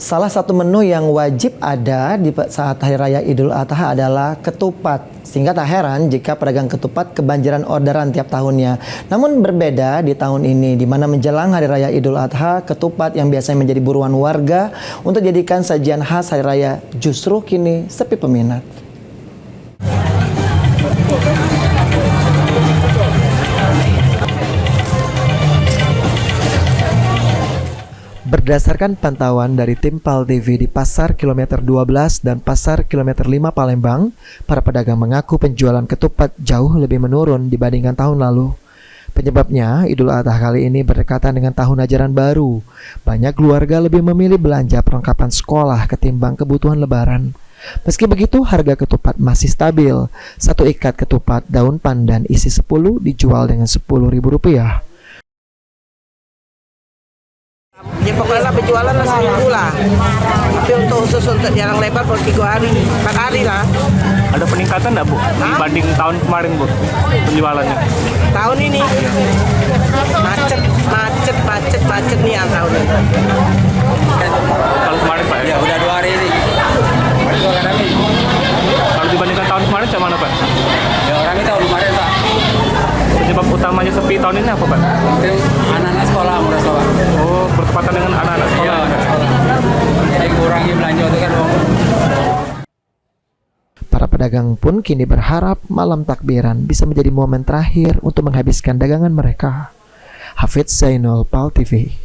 Salah satu menu yang wajib ada di saat Hari Raya Idul Adha adalah ketupat. Sehingga tak heran jika pedagang ketupat kebanjiran orderan tiap tahunnya. Namun berbeda di tahun ini, di mana menjelang Hari Raya Idul Adha, ketupat yang biasanya menjadi buruan warga untuk dijadikan sajian khas Hari Raya justru kini sepi peminat. Berdasarkan pantauan dari tim PAL TV di Pasar Kilometer 12 dan Pasar Kilometer 5 Palembang, para pedagang mengaku penjualan ketupat jauh lebih menurun dibandingkan tahun lalu. Penyebabnya, Idul Adha kali ini berdekatan dengan tahun ajaran baru. Banyak keluarga lebih memilih belanja perlengkapan sekolah ketimbang kebutuhan lebaran. Meski begitu, harga ketupat masih stabil. Satu ikat ketupat daun pandan isi 10 dijual dengan Rp10.000. Ya pokoknya penjualan lah seminggu lah. Tapi untuk khusus untuk jalan lebar per 3 hari, 4 hari lah. Ada peningkatan nggak Bu dibanding tahun kemarin Bu penjualannya? Tahun ini macet nih yang tahun ini. Kalau kemarin Pak Ya udah 2 hari ini. Kalau dibandingkan tahun kemarin sama mana Pak? Ya orang itu belum ada Pak. Penyebab utamanya sepi tahun ini apa Pak? Mungkin anak-anak sekolah merasa Pak. Oh, bertepatan dengan anak-anak Iya sekolah. anak sekolah. Jadi kurangi belanja itu kan. Para pedagang pun kini berharap malam takbiran bisa menjadi momen terakhir untuk menghabiskan dagangan mereka. Hafidz Zainul, PAL TV.